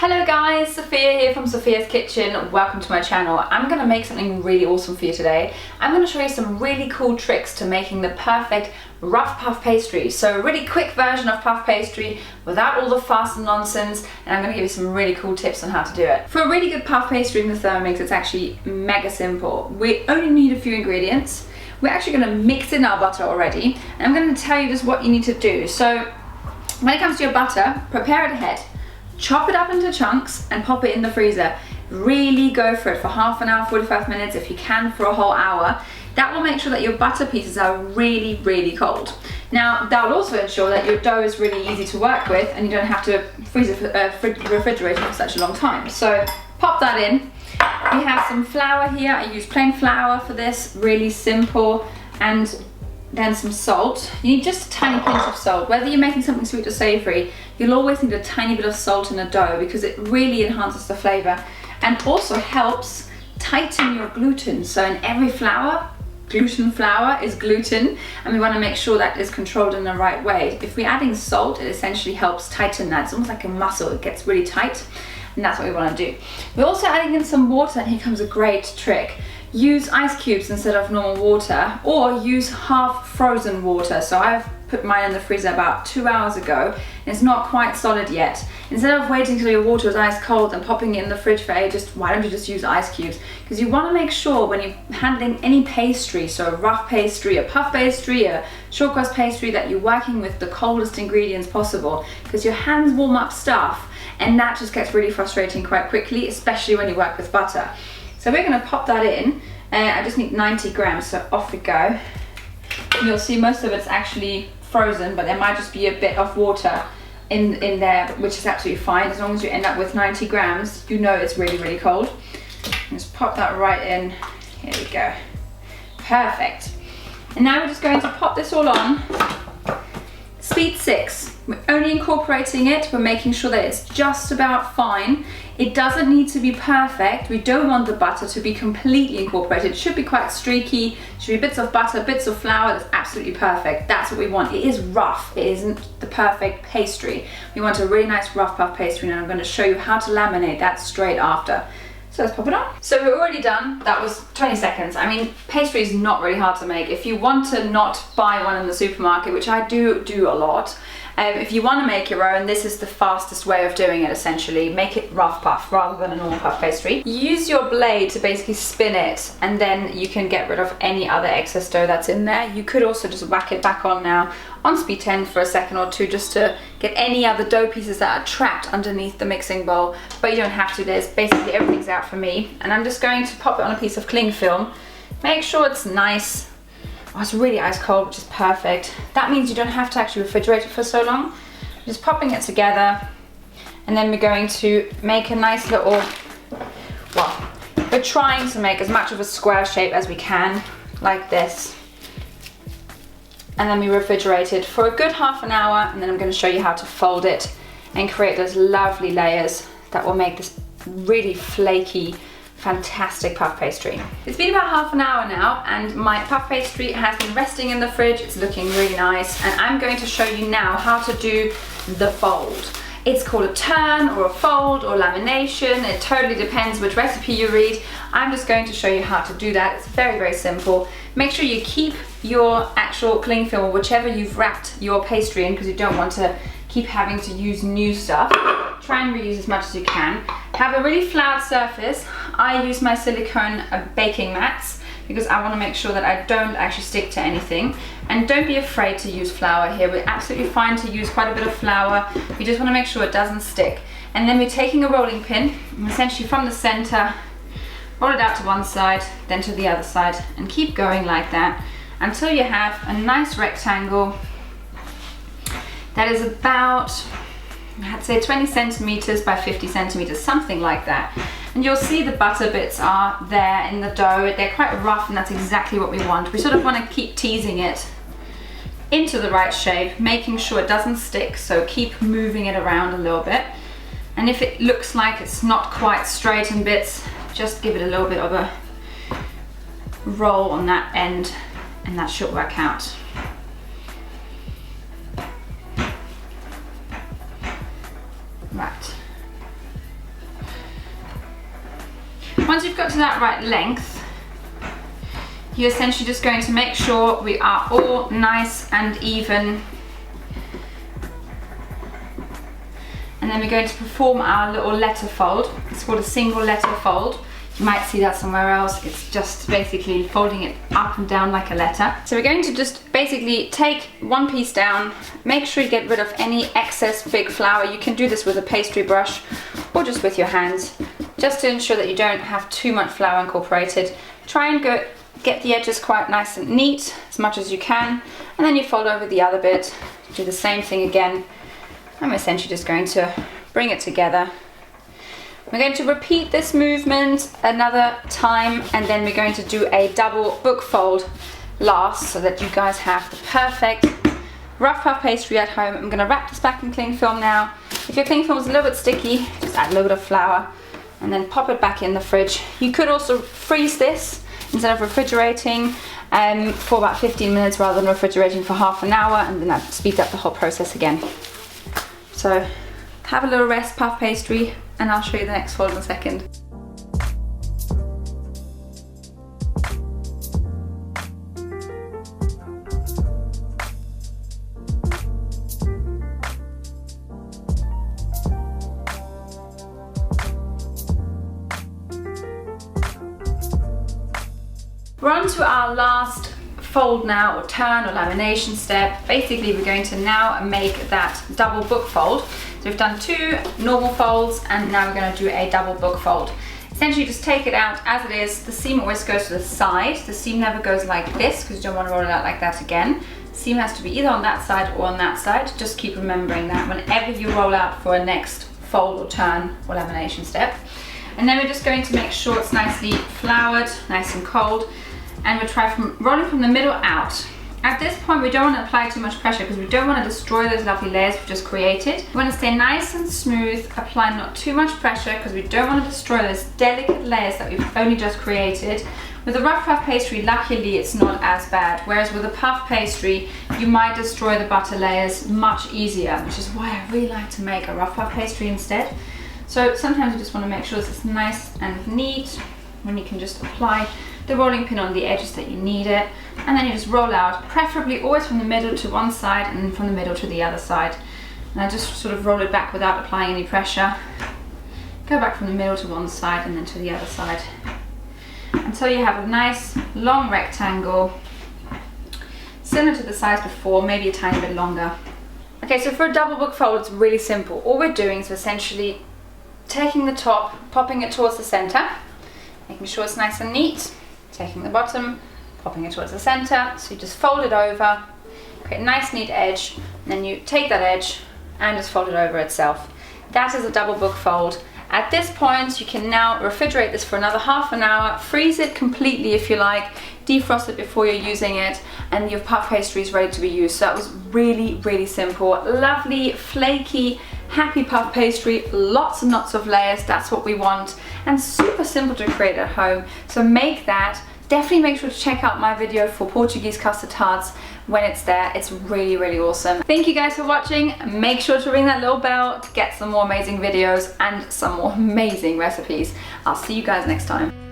Hello guys, Sophia here from Sophia's Kitchen. Welcome to my channel. I'm going to make something really awesome for you today. I'm going to show you some really cool tricks to making the perfect rough puff pastry. So a really quick version of puff pastry without all the fuss and nonsense, and I'm going to give you some really cool tips on how to do it. For a really good puff pastry in the Thermomix, it's actually mega simple. We only need a few ingredients. We're actually going to mix in our butter already, and I'm going to tell you just what you need to do. So when it comes to your butter, prepare it ahead. Chop it up into chunks and pop it in the freezer. Really go for it for half an hour, 45 minutes, if you can for a whole hour. That will make sure that your butter pieces are really, really cold. Now, that will also ensure that your dough is really easy to work with and you don't have to refrigerate it for such a long time. So pop that in. We have some flour here. I use plain flour for this, really simple. And then some salt. You need just a tiny pinch of salt. Whether you're making something sweet or savoury, you'll always need a tiny bit of salt in a dough because it really enhances the flavour and also helps tighten your gluten. So in every flour, gluten flour is gluten, and we want to make sure that is controlled in the right way. If we're adding salt, it essentially helps tighten that. It's almost like a muscle, it gets really tight, and that's what we want to do. We're also adding in some water, and here comes a great trick. Use ice cubes instead of normal water, or use half frozen water. So I've put mine in the freezer about 2 hours ago, and it's not quite solid yet. Instead of waiting till your water is ice cold and popping it in the fridge for ages, why don't you just use ice cubes? Because you want to make sure when you're handling any pastry, so a rough pastry, a puff pastry, a short crust pastry, that you're working with the coldest ingredients possible, because your hands warm up stuff, and that just gets really frustrating quite quickly, especially when you work with butter. So we're going to pop that in. I just need 90 grams, so off we go. You'll see most of it's actually frozen, but there might just be a bit of water in there, which is absolutely fine. As long as you end up with 90 grams, you know it's really, really cold. Just pop that right in. Here we go. Perfect. And now we're just going to pop this all on. Speed 6. We're only incorporating it. We're making sure that it's just about fine. It doesn't need to be perfect. We don't want the butter to be completely incorporated. It should be quite streaky. Should be bits of butter, bits of flour. That's absolutely perfect. That's what we want. It is rough. It isn't the perfect pastry. We want a really nice rough puff pastry, and I'm going to show you how to laminate that straight after. So let's pop it on. So we're already done. That was 20 seconds. I mean, pastry is not really hard to make. If you want to not buy one in the supermarket, which I do a lot, if you want to make your own, this is the fastest way of doing it essentially. Make it rough puff rather than a normal puff pastry. Use your blade to basically spin it, and then you can get rid of any other excess dough that's in there. You could also just whack it back on now on speed 10 for a second or two, just to get any other dough pieces that are trapped underneath the mixing bowl, but you don't have to. There's basically everything's out for me, and I'm just going to pop it on a piece of cling film. Make sure it's nice. Oh, it's really ice cold, which is perfect. That means you don't have to actually refrigerate it for so long. Just popping it together, and then we're going to make a nice little, well, we're trying to make as much of a square shape as we can, like this. And then we refrigerate it for a good half an hour, and then I'm going to show you how to fold it and create those lovely layers that will make this really flaky, fantastic puff pastry. It's been about half an hour now, and my puff pastry has been resting in the fridge. It's looking really nice, and I'm going to show you now how to do the fold. It's called a turn or a fold or lamination. It totally depends which recipe you read. I'm just going to show you how to do that. It's very, very simple. Make sure you keep your actual cling film, or whichever you've wrapped your pastry in, because you don't want to keep having to use new stuff. Try and reuse as much as you can. Have a really flat surface. I use my silicone baking mats because I want to make sure that I don't actually stick to anything. And don't be afraid to use flour here. We're absolutely fine to use quite a bit of flour. We just want to make sure it doesn't stick. And then we're taking a rolling pin, and essentially from the center, roll it out to one side, then to the other side, and keep going like that until you have a nice rectangle that is about, I'd say 20 centimeters by 50 centimeters, something like that. And you'll see the butter bits are there in the dough. They're quite rough, and that's exactly what we want. We sort of want to keep teasing it into the right shape, making sure it doesn't stick, so keep moving it around a little bit. And if it looks like it's not quite straight in bits, just give it a little bit of a roll on that end, and that should work out. Right. Once you've got to that right length, you're essentially just going to make sure we are all nice and even. And then we're going to perform our little letter fold. It's called a single letter fold. You might see that somewhere else. It's just basically folding it up and down like a letter. So we're going to just basically take one piece down, make sure you get rid of any excess big flour. You can do this with a pastry brush or just with your hands, just to ensure that you don't have too much flour incorporated. Try and get the edges quite nice and neat as much as you can, and then you fold over the other bit. Do the same thing again. I'm essentially just going to bring it together. We're going to repeat this movement another time, and then we're going to do a double book fold last, so that you guys have the perfect rough puff pastry at home. I'm going to wrap this back in cling film now. If your cling film is a little bit sticky, just add a little bit of flour and then pop it back in the fridge. You could also freeze this instead of refrigerating for about 15 minutes rather than refrigerating for half an hour, and then that speeds up the whole process again. So have a little rest, puff pastry, and I'll show you the next fold in a second. We're on to our last fold now, or turn, or lamination step. Basically, we're going to now make that double book fold. So we've done 2 normal folds, and now we're going to do a double book fold. Essentially, just take it out as it is. The seam always goes to the side. The seam never goes like this, because you don't want to roll it out like that again. The seam has to be either on that side or on that side. Just keep remembering that whenever you roll out for a next fold or turn or lamination step. And then we're just going to make sure it's nicely floured, nice and cold. And we'll try rolling from the middle out. At this point, we don't want to apply too much pressure because we don't want to destroy those lovely layers we've just created. We want to stay nice and smooth, apply not too much pressure because we don't want to destroy those delicate layers that we've only just created. With a rough puff pastry, luckily it's not as bad, whereas with a puff pastry, you might destroy the butter layers much easier, which is why I really like to make a rough puff pastry instead. So sometimes you just want to make sure this is nice and neat, when you can just apply the rolling pin on the edges that you need it, and then you just roll out, preferably always from the middle to one side and then from the middle to the other side. And I just sort of roll it back without applying any pressure. Go back from the middle to one side and then to the other side, until you have a nice long rectangle, similar to the size before, maybe a tiny bit longer. Okay, so for a double book fold, it's really simple. All we're doing is essentially taking the top, popping it towards the center, making sure it's nice and neat, taking the bottom, popping it towards the center. So you just fold it over, create a nice neat edge, and then you take that edge and just fold it over itself. That is a double book fold. At this point, you can now refrigerate this for another half an hour, freeze it completely if you like, defrost it before you're using it, and your puff pastry is ready to be used. So that was really, really simple. Lovely, flaky, happy puff pastry, lots and lots of layers, that's what we want, and super simple to create at home. So make that. Definitely make sure to check out my video for Portuguese custard tarts when it's there. It's really, really awesome. Thank you guys for watching. Make sure to ring that little bell to get some more amazing videos and some more amazing recipes. I'll see you guys next time.